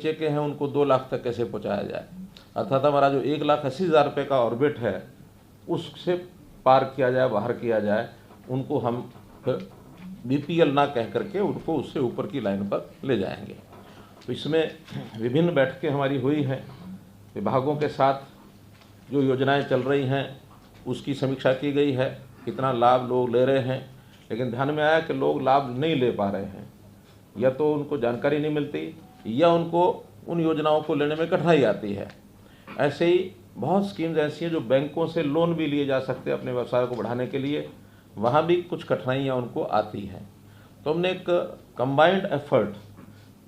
नीचे के हैं उनको 2 लाख तक कैसे पहुंचाया जाए, अर्थात हमारा जो 1,80,000 रुपये का ऑर्बिट है उससे पार किया जाए, बाहर किया जाए। उनको हम फिर BPL ना कह करके उनको उससे ऊपर की लाइन पर ले जाएंगे। तो इसमें विभिन्न बैठकें हमारी हुई हैं, विभागों के साथ जो योजनाएं चल रही हैं उसकी समीक्षा की गई है, कितना लाभ लोग ले रहे हैं। लेकिन ध्यान में आया कि लोग लाभ नहीं ले पा रहे हैं, या तो उनको जानकारी नहीं मिलती या उनको उन योजनाओं को लेने में कठिनाई आती है। ऐसे ही बहुत स्कीम्स ऐसी हैं जो बैंकों से लोन भी लिए जा सकते हैं अपने व्यवसाय को बढ़ाने के लिए, वहाँ भी कुछ कठिनाइयाँ उनको आती हैं। तो हमने एक कंबाइंड एफर्ट,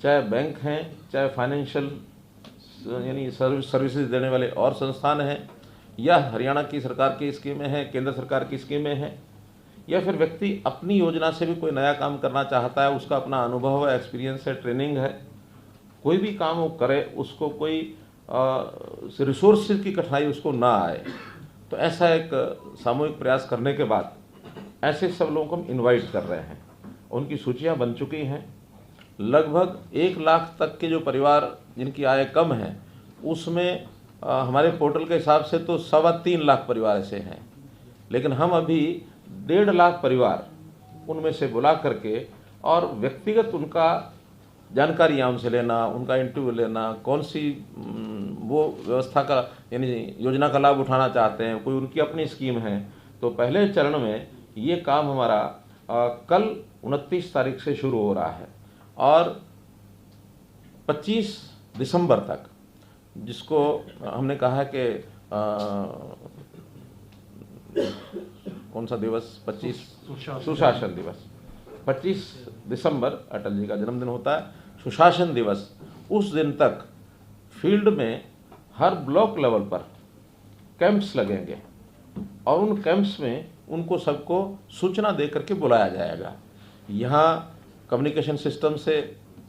चाहे बैंक हैं, चाहे फाइनेंशियल यानी सर्विसेज देने वाले और संस्थान हैं, या हरियाणा की सरकार की स्कीमें हैं, केंद्र सरकार की स्कीमें हैं, या फिर व्यक्ति अपनी योजना से भी कोई नया काम करना चाहता है, उसका अपना अनुभव है, एक्सपीरियंस है, ट्रेनिंग है, कोई भी काम वो करे उसको कोई रिसोर्सेज की कठिनाई उसको ना आए। तो ऐसा एक सामूहिक प्रयास करने के बाद ऐसे सब लोगों को हम इनवाइट कर रहे हैं। उनकी सूचियां बन चुकी हैं। लगभग 1 लाख तक के जो परिवार जिनकी आय कम है उसमें हमारे पोर्टल के हिसाब से तो 3.25 लाख परिवार ऐसे हैं, लेकिन हम अभी 1.5 लाख परिवार उनमें से बुला करके और व्यक्तिगत उनका जानकारियाँ उनसे लेना, उनका इंटरव्यू लेना, कौन सी वो व्यवस्था का यानी योजना का लाभ उठाना चाहते हैं, कोई उनकी अपनी स्कीम है। तो पहले चरण में ये काम हमारा कल 29 तारीख से शुरू हो रहा है और 25 दिसंबर तक, जिसको हमने कहा है कि कौन सा दिवस, 25 सुशासन दिवस, 25 दिसंबर अटल जी का जन्मदिन होता है, सुशासन दिवस। उस दिन तक फील्ड में हर ब्लॉक लेवल पर कैंप्स लगेंगे और उन कैंप्स में उनको सबको सूचना दे करके बुलाया जाएगा। यहाँ कम्युनिकेशन सिस्टम से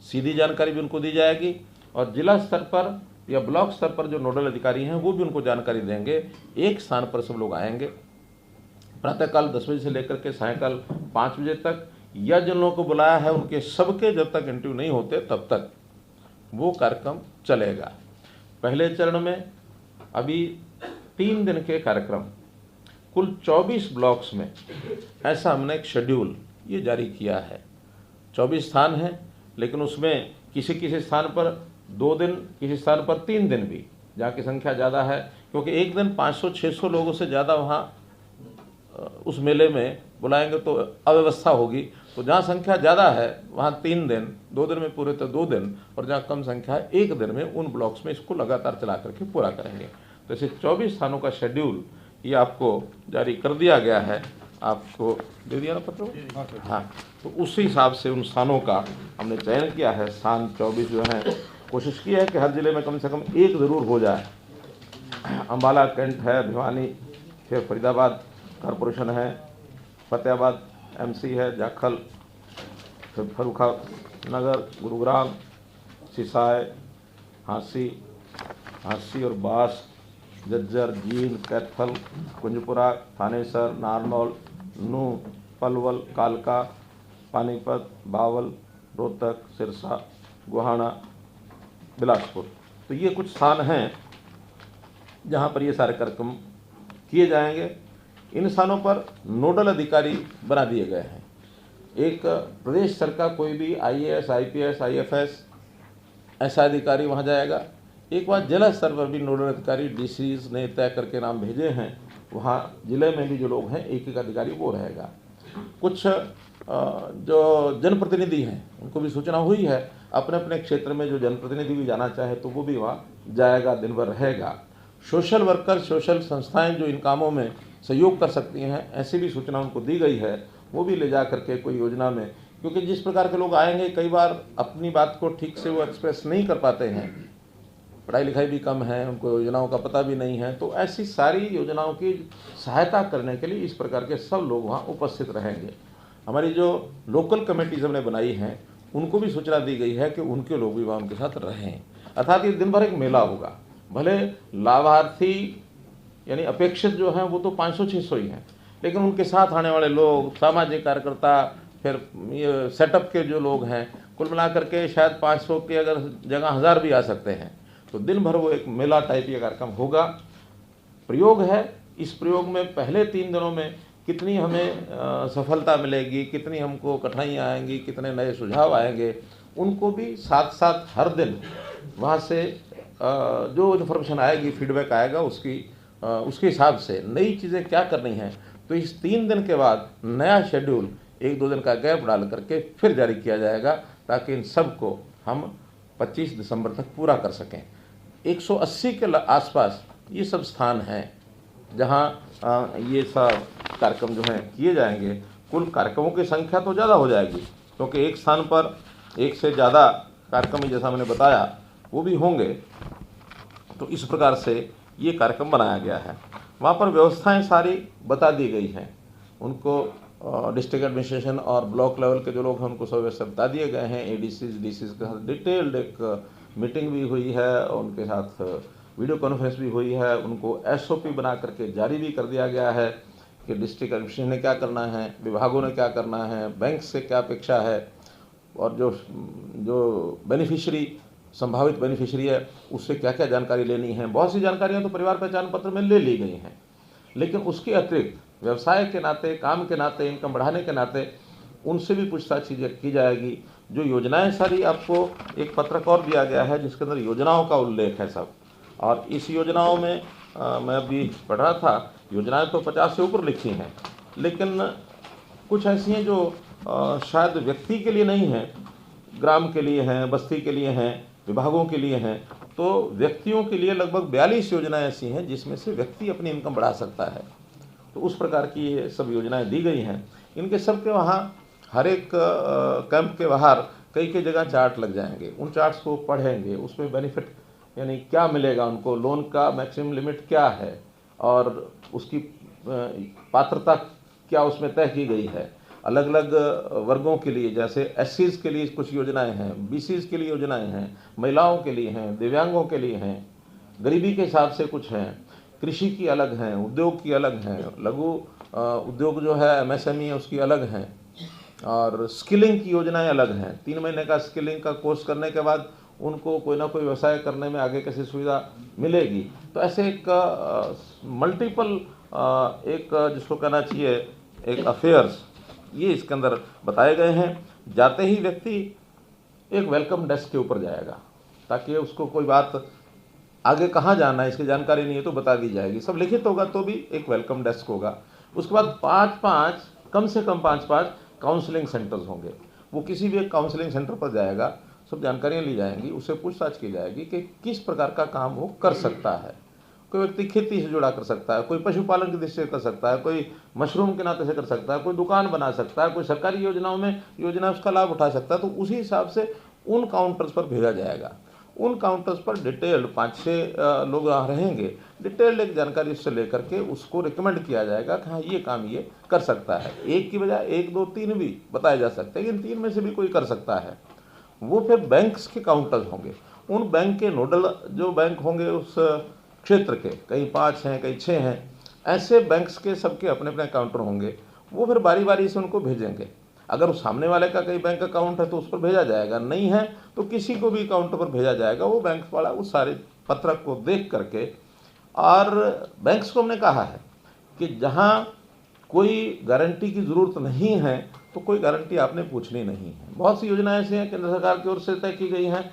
सीधी जानकारी भी उनको दी जाएगी और जिला स्तर पर या ब्लॉक स्तर पर जो नोडल अधिकारी हैं वो भी उनको जानकारी देंगे। एक स्थान पर सब लोग आएंगे प्रातःकाल 10 बजे से लेकर के सायंकाल 5 बजे तक, या जिन लोगों को बुलाया है उनके सबके जब तक इंटरव्यू नहीं होते तब तक वो कार्यक्रम चलेगा। पहले चरण में अभी 3 दिन के कार्यक्रम कुल 24 ब्लॉक्स में, ऐसा हमने एक शेड्यूल ये जारी किया है। 24 स्थान हैं, लेकिन उसमें किसी किसी स्थान पर 2 दिन, किसी स्थान पर 3 दिन भी, जहाँ की संख्या ज़्यादा है, क्योंकि एक दिन 500-600 लोगों से ज़्यादा वहाँ उस मेले में बुलाएंगे तो अव्यवस्था होगी। तो जहाँ संख्या ज़्यादा है वहाँ 3 दिन, 2 दिन में पूरे तो 2 दिन, और जहाँ कम संख्या है 1 दिन में उन ब्लॉक्स में इसको लगातार चला करके पूरा करेंगे। तो ऐसे 24 स्थानों का शेड्यूल ये आपको जारी कर दिया गया है। आपको दे दिया ना पत्र? हाँ, तो उसी हिसाब से उन स्थानों का हमने चयन किया है। स्थान 24 जो हैं, कोशिश की है कि हर जिले में कम से कम एक ज़रूर हो जाए। अम्बाला कैंट है, भिवानी, फिर फरीदाबाद कॉरपोरेशन है, फतेहाबाद MC है, जाखल, फिर फर्रुखानगर, गुरुग्राम, सिसाई, हांसी और बास, जज्जर, जींद, कैथल, कुंजपुरा, थानेसर, नारनौल, नूंह, पलवल, कालका, पानीपत, बावल, रोहतक, सिरसा, गोहाना, बिलासपुर। तो ये कुछ स्थान हैं जहाँ पर ये सारे कार्यक्रम किए जाएंगे। इन स्थानों पर नोडल अधिकारी बना दिए गए हैं। एक प्रदेश स्तर का कोई भी IAS, IPS, IFS ऐसा अधिकारी वहाँ जाएगा। एक बार जिला स्तर पर भी नोडल अधिकारी DCs ने तय करके नाम भेजे हैं, वहाँ जिले में भी जो लोग हैं एक अधिकारी वो रहेगा। कुछ जो जनप्रतिनिधि हैं उनको भी सूचना हुई है, अपने अपने क्षेत्र में जो जनप्रतिनिधि भी जाना चाहे तो वो भी वहाँ जाएगा, दिन भर रहेगा। सोशल वर्कर, सोशल संस्थाएं जो इन कामों में सहयोग कर सकती हैं, ऐसी भी सूचना उनको दी गई है, वो भी ले जा करके कोई योजना में, क्योंकि जिस प्रकार के लोग आएंगे कई बार अपनी बात को ठीक से वो एक्सप्रेस नहीं कर पाते हैं, पढ़ाई लिखाई भी कम है, उनको योजनाओं का पता भी नहीं है। तो ऐसी सारी योजनाओं की सहायता करने के लिए इस प्रकार के सब लोग वहाँ उपस्थित रहेंगे। हमारी जो लोकल कमेटीज हमने बनाई हैं उनको भी सूचना दी गई है कि उनके लोग भी वहाँ उनके साथ रहें। अर्थात ये दिन भर एक मेला होगा। भले लाभार्थी यानी अपेक्षित जो हैं वो तो 500-600 ही हैं, लेकिन उनके साथ आने वाले लोग, सामाजिक कार्यकर्ता, फिर ये सेटअप के जो लोग हैं कुल मिलाकर के शायद 500 की अगर जगह 1000 भी आ सकते हैं। तो दिन भर वो एक मेला टाइप ये कार्यक्रम होगा। प्रयोग है, इस प्रयोग में पहले 3 दिनों में कितनी हमें सफलता मिलेगी, कितनी हमको कठिनाइयाँ आएंगी, कितने नए सुझाव आएंगे, उनको भी साथ साथ हर दिन वहाँ से जो इन्फॉर्मेशन आएगी, फीडबैक आएगा, उसके हिसाब से नई चीज़ें क्या करनी हैं। तो इस 3 दिन के बाद नया शेड्यूल 1-2 दिन का गैप डाल करके फिर जारी किया जाएगा, ताकि इन सब को हम 25 दिसंबर तक पूरा कर सकें। 180 के आसपास ये सब स्थान हैं जहाँ ये सब कार्यक्रम जो हैं किए जाएंगे। कुल कार्यक्रमों की संख्या तो ज़्यादा हो जाएगी, क्योंकि एक स्थान पर एक से ज़्यादा कार्यक्रम, जैसा मैंने बताया, वो भी होंगे। तो इस प्रकार से ये कार्यक्रम बनाया गया है। वहाँ पर व्यवस्थाएं सारी बता दी गई हैं, उनको डिस्ट्रिक्ट एडमिनिस्ट्रेशन और ब्लॉक लेवल के जो लोग हैं उनको सब व्यवस्था बता दिए गए हैं। एडीसीज डीसीज के साथ डिटेल्ड एक मीटिंग भी हुई है, और उनके साथ वीडियो कॉन्फ्रेंस भी हुई है। उनको एसओपी बना करके जारी भी कर दिया गया है कि डिस्ट्रिक्ट एडमिनिस्ट्रेशन ने क्या करना है, विभागों ने क्या करना है, बैंक से क्या अपेक्षा है, और जो बेनिफिशियरी, संभावित बेनिफिशियरी है, उससे क्या क्या जानकारी लेनी है। बहुत सी जानकारियां तो परिवार पहचान पत्र में ले ली गई हैं, लेकिन उसके अतिरिक्त व्यवसाय के नाते, काम के नाते, इनकम बढ़ाने के नाते उनसे भी पूछताछ की जाएगी। जो योजनाएं सारी, आपको एक पत्रक और दिया गया है जिसके अंदर योजनाओं का उल्लेख है सब, और इस योजनाओं में मैं अभी पढ़ रहा था, योजनाएं तो 50 से ऊपर लिखी हैं, लेकिन कुछ ऐसी हैं जो शायद व्यक्ति के लिए नहीं हैं, ग्राम के लिए हैं, बस्ती के लिए हैं, विभागों के लिए हैं। तो व्यक्तियों के लिए लगभग 42 योजनाएं ऐसी हैं जिसमें से व्यक्ति अपनी इनकम बढ़ा सकता है। तो उस प्रकार की ये सब योजनाएं दी गई हैं। इनके सब के वहाँ हर एक कैंप के बाहर कई कई जगह चार्ट लग जाएंगे। उन चार्ट्स को पढ़ेंगे, उसमें बेनिफिट यानी क्या मिलेगा उनको, लोन का मैक्सिमम लिमिट क्या है, और उसकी पात्रता क्या उसमें तय की गई है। अलग अलग वर्गों के लिए, जैसे एससीज के लिए कुछ योजनाएं हैं, बीसीज के लिए योजनाएं हैं, महिलाओं के लिए हैं, दिव्यांगों के लिए हैं, गरीबी के हिसाब से कुछ हैं, कृषि की अलग हैं, उद्योग की अलग हैं, लघु उद्योग जो है एमएसएमई उसकी अलग हैं, और स्किलिंग की योजनाएं अलग हैं। 3 महीने का स्किलिंग का कोर्स करने के बाद उनको कोई ना कोई व्यवसाय करने में आगे कैसे सुविधा मिलेगी। तो ऐसे एक मल्टीपल एक जिसको कहना चाहिए एक अफेयर्स, ये इसके अंदर बताए गए हैं। जाते ही व्यक्ति एक वेलकम डेस्क के ऊपर जाएगा, ताकि उसको कोई बात आगे कहाँ जाना है इसकी जानकारी नहीं है तो बता दी जाएगी। सब लिखित होगा तो भी एक वेलकम डेस्क होगा। उसके बाद 5-5 कम से कम 5-5 काउंसलिंग सेंटर्स होंगे। वो किसी भी एक काउंसलिंग सेंटर पर जाएगा, सब जानकारियाँ ली जाएंगी, उससे पूछताछ की जाएगी कि किस प्रकार का काम वो कर सकता है। कोई व्यक्ति खेती से जुड़ा कर सकता है, कोई पशुपालन की दृष्टि से कर सकता है, कोई मशरूम के नाते से कर सकता है, कोई दुकान बना सकता है, कोई सरकारी योजनाओं में योजना उसका लाभ उठा सकता है। तो उसी हिसाब से उन काउंटर्स पर भेजा जाएगा। उन काउंटर्स पर डिटेल्ड 5-6 लोग रहेंगे, डिटेल्ड एक जानकारी उससे लेकर के उसको रिकमेंड किया जाएगा कि हाँ ये काम ये कर सकता है। एक की बजाय 1, 2, 3 भी बताए जा सकते हैं, इन 3 में से भी कोई कर सकता है। वो फिर बैंक्स के काउंटर्स होंगे। उन बैंक के नोडल जो बैंक होंगे उस क्षेत्र के, कहीं 5 हैं, कहीं 6 हैं, ऐसे बैंक्स के सबके अपने अपने काउंटर होंगे। वो फिर बारी बारी से उनको भेजेंगे। अगर उस सामने वाले का कहीं बैंक अकाउंट है तो उस पर भेजा जाएगा, नहीं है तो किसी को भी काउंटर पर भेजा जाएगा। वो बैंक वाला उस सारे पत्रक को देख करके, और बैंक्स को हमने कहा है कि जहाँ कोई गारंटी की ज़रूरत नहीं है तो कोई गारंटी आपने पूछनी नहीं है। बहुत सी योजनाएं ऐसी हैं केंद्र सरकार की ओर से तय की गई हैं।